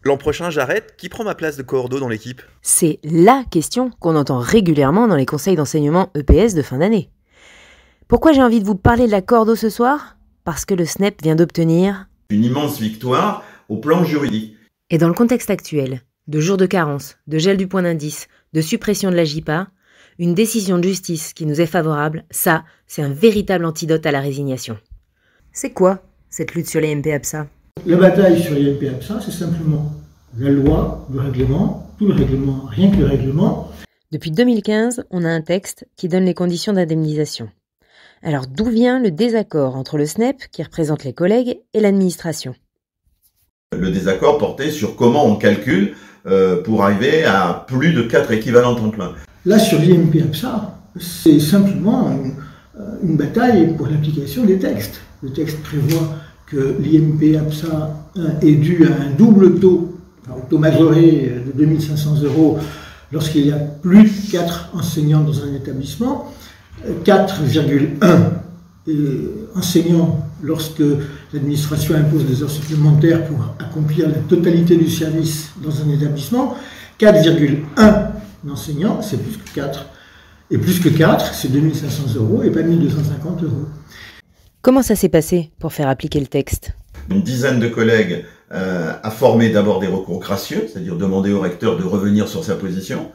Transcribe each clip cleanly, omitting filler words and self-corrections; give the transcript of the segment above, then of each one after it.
L'an prochain, j'arrête. Qui prend ma place de coordo dans l'équipe? C'est LA question qu'on entend régulièrement dans les conseils d'enseignement EPS de fin d'année. Pourquoi j'ai envie de vous parler de la coordo ce soir? Parce que le SNEP vient d'obtenir une immense victoire au plan juridique. Et dans le contexte actuel, de jours de carence, de gel du point d'indice, de suppression de la JPA, une décision de justice qui nous est favorable, ça, c'est un véritable antidote à la résignation. C'est quoi, cette lutte sur les MP-APSA? La bataille sur les MP-APSA, c'est simplement la loi, le règlement, tout le règlement, rien que le règlement. Depuis 2015, on a un texte qui donne les conditions d'indemnisation. Alors d'où vient le désaccord entre le SNEP, qui représente les collègues, et l'administration? Le désaccord portait sur comment on calcule pour arriver à plus de 4 équivalents temps plein. Là, sur l'IMP-APSA, c'est simplement une bataille pour l'application des textes. Le texte prévoit que l'IMP-APSA est dû à un double taux, un taux majoré de 2500 € lorsqu'il y a plus de 4 enseignants dans un établissement, 4,1 enseignants lorsque l'administration impose des heures supplémentaires pour accomplir la totalité du service dans un établissement, 4,1 enseignants, c'est plus que 4. Et plus que 4, c'est 2500 € et pas 1250 €. Comment ça s'est passé pour faire appliquer le texte? Une dizaine de collègues a formé d'abord des recours gracieux, c'est-à-dire demander au recteur de revenir sur sa position.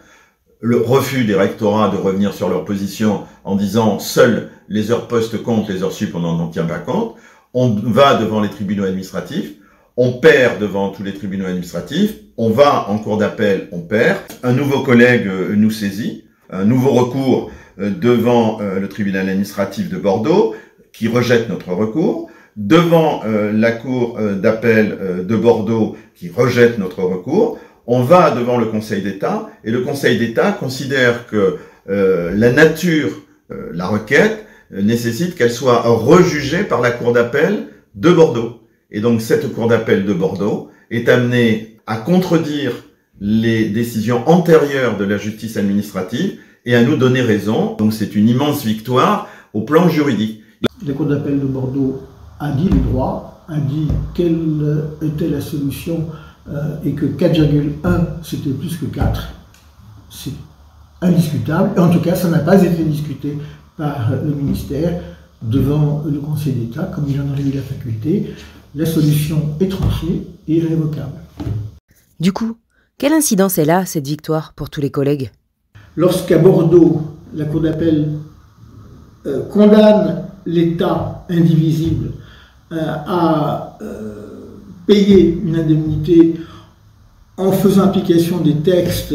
Le refus des rectorats de revenir sur leur position en disant « seules les heures postes comptent, les heures sup on n'en tient pas compte ». On va devant les tribunaux administratifs, on perd devant tous les tribunaux administratifs, on va en cour d'appel, on perd. Un nouveau collègue nous saisit, un nouveau recours devant le tribunal administratif de Bordeaux qui rejette notre recours, devant la cour d'appel de Bordeaux qui rejette notre recours. On va devant le Conseil d'État et le Conseil d'État considère que la nature, la requête, nécessite qu'elle soit rejugée par la Cour d'appel de Bordeaux. Et donc cette Cour d'appel de Bordeaux est amenée à contredire les décisions antérieures de la justice administrative et à nous donner raison. Donc c'est une immense victoire au plan juridique. La Cour d'appel de Bordeaux a dit le droit, a dit quelle était la solution et que 4,1 c'était plus que 4. C'est indiscutable. Et en tout cas, ça n'a pas été discuté par le ministère devant le Conseil d'État, comme il en a eu la faculté. La solution est tranchée et irrévocable. Du coup, quelle incidence est là, cette victoire, pour tous les collègues? Lorsqu'à Bordeaux, la Cour d'appel condamne l'État indivisible à payer une indemnité en faisant application des textes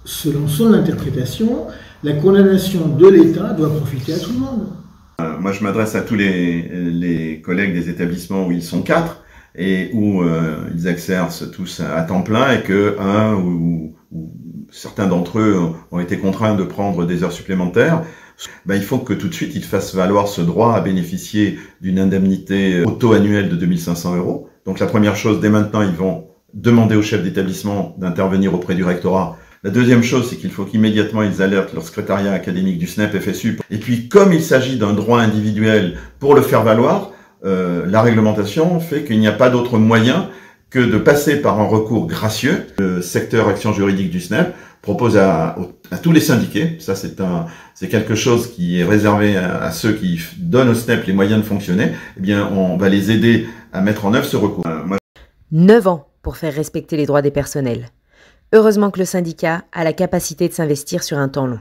selon son interprétation, la condamnation de l'État doit profiter à tout le monde. Moi, je m'adresse à tous les collègues des établissements où ils sont 4 et où ils exercent tous à temps plein et que un ou certains d'entre eux ont été contraints de prendre des heures supplémentaires. Il faut que tout de suite ils fassent valoir ce droit à bénéficier d'une indemnité au taux annuel de 2500 €. Donc la première chose, dès maintenant, ils vont demander au chef d'établissement d'intervenir auprès du rectorat. La deuxième chose, c'est qu'il faut qu'immédiatement ils alertent leur secrétariat académique du SNEP FSU. Et puis, comme il s'agit d'un droit individuel pour le faire valoir, la réglementation fait qu'il n'y a pas d'autre moyen que de passer par un recours gracieux. Le secteur action juridique du SNEP propose à tous les syndiqués, ça c'est quelque chose qui est réservé à ceux qui donnent au SNEP les moyens de fonctionner, eh bien on va les aider à mettre en œuvre ce recours. 9 ans pour faire respecter les droits des personnels. Heureusement que le syndicat a la capacité de s'investir sur un temps long.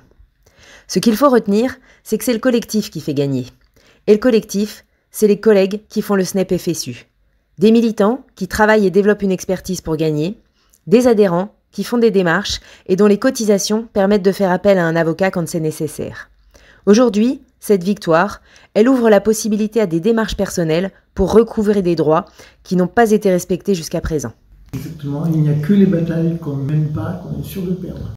Ce qu'il faut retenir, c'est que c'est le collectif qui fait gagner. Et le collectif, c'est les collègues qui font le SNEP FSU. Des militants qui travaillent et développent une expertise pour gagner, des adhérents qui font des démarches et dont les cotisations permettent de faire appel à un avocat quand c'est nécessaire. Aujourd'hui, cette victoire, elle ouvre la possibilité à des démarches personnelles pour recouvrer des droits qui n'ont pas été respectés jusqu'à présent. Exactement, il n'y a que les batailles qu'on ne mène pas, qu'on est sûr de perdre.